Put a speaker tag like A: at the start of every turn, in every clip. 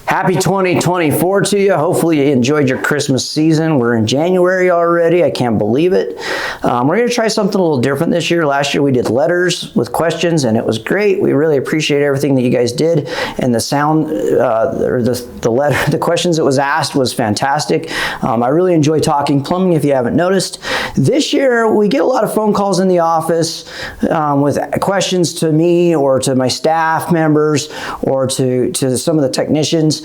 A: Happy 2024 to you. Hopefully you enjoyed your Christmas season. We're in January already. I can't believe it. We're going to try something a little different this year. Last year we did letters with questions and it was great. We really appreciate everything that you guys did, and the sound or the questions that was asked was fantastic. I really enjoy talking plumbing if you haven't noticed. This year we get a lot of phone calls in the office with questions to me or to my staff members or to some of the technicians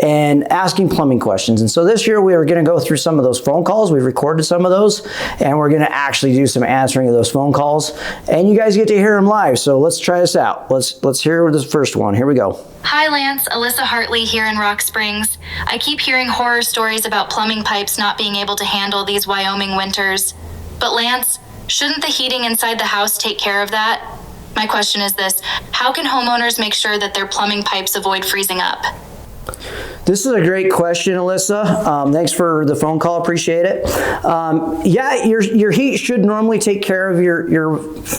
A: and asking plumbing questions. And so this year we are going to go through some of those phone calls. We've recorded some of those and we're going to actually do some answering of those phone calls, and you guys get to hear them live. So let's try this out. Let's hear this first one. Here we go.
B: Hi Lance, Alyssa Hartley here in Rock Springs. I keep hearing horror stories about plumbing pipes not being able to handle these Wyoming winters. But Lance, shouldn't the heating inside the house take care of that? My question is this: how can homeowners make sure that their plumbing pipes avoid freezing up?
A: This is a great question, Alyssa. Thanks for the phone call. Appreciate it. Yeah, your heat should normally take care of your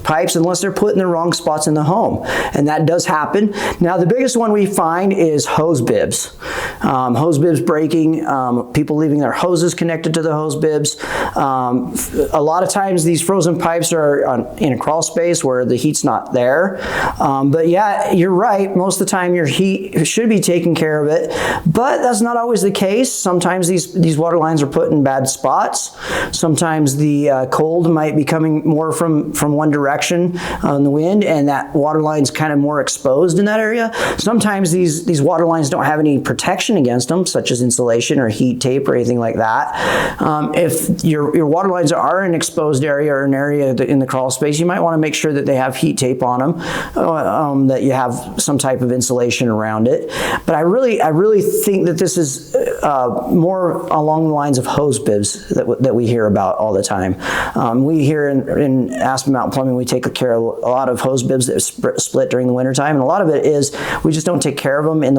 A: pipes unless they're put in the wrong spots in the home, and that does happen. Now, the biggest one we find is hose bibs. Hose bibs breaking, people leaving their hoses connected to the hose bibs. A lot of times these frozen pipes are in a crawl space where the heat's not there. But yeah, you're right. Most of the time your heat should be taking care of it, but that's not always the case. Sometimes these water lines are put in bad spots. Sometimes the cold might be coming more from one direction on the wind, and that water line's kind of more exposed in that area. Sometimes these water lines don't have any protection against them, such as insulation or heat tape or anything like that. If your water lines are in an exposed area or an area in the crawl space, you might want to make sure that they have heat tape on them, that you have some type of insulation around it. But I really think that this is more along the lines of hose bibs that we hear about all the time. We here in Aspen Mountain Plumbing, we take care of a lot of hose bibs that split during the wintertime, and a lot of it is we just don't take care of them in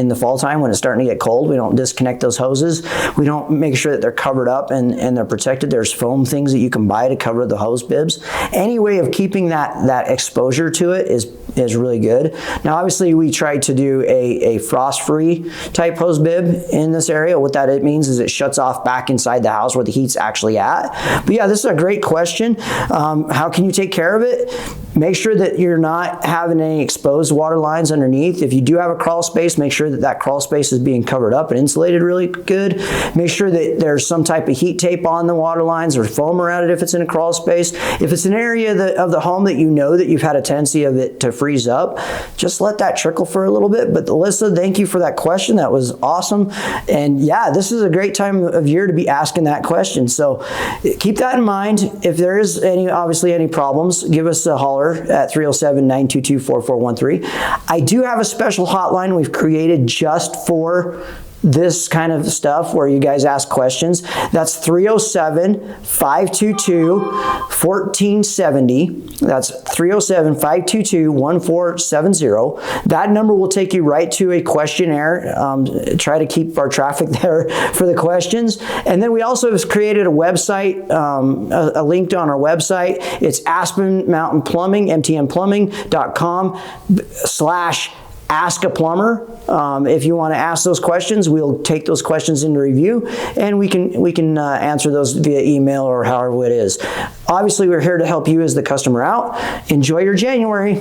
A: the fall time when it's starting to get cold. We don't disconnect those hoses. We don't make sure that they're covered up and they're protected. There's foam things that you can buy to cover the hose bibs. Any way of keeping that exposure to it is really good. Now, obviously, we try to do a frost-free type hose bib in this area. What that means is it shuts off back inside the house where the heat's actually at. But yeah, this is a great question. How can you take care of it? Make sure that you're not having any exposed water lines underneath. If you do have a crawl space, make sure that crawl space is being covered up and insulated really good. Make sure that there's some type of heat tape on the water lines or foam around it if it's in a crawl space. If it's an area of the home that you know that you've had a tendency of it to freeze up, just let that trickle for a little bit. But Alyssa, thank you for that question. That was awesome. And yeah, this is a great time of year to be asking that question. So keep that in mind. If there is obviously any problems, give us a holler at 307-922-4413. I do have a special hotline we've created just for this kind of stuff where you guys ask questions. That's 307-522-1470. That's 307-522-1470. That number will take you right to a questionnaire. Try to keep our traffic there for the questions. And then we also have created a website, a link on our website. It's Aspen Mountain Plumbing, mtmplumbing.com/Ask a Plumber. If you want to ask those questions, we'll take those questions into review, and we can answer those via email or however it is. Obviously, we're here to help you as the customer out. Enjoy your January.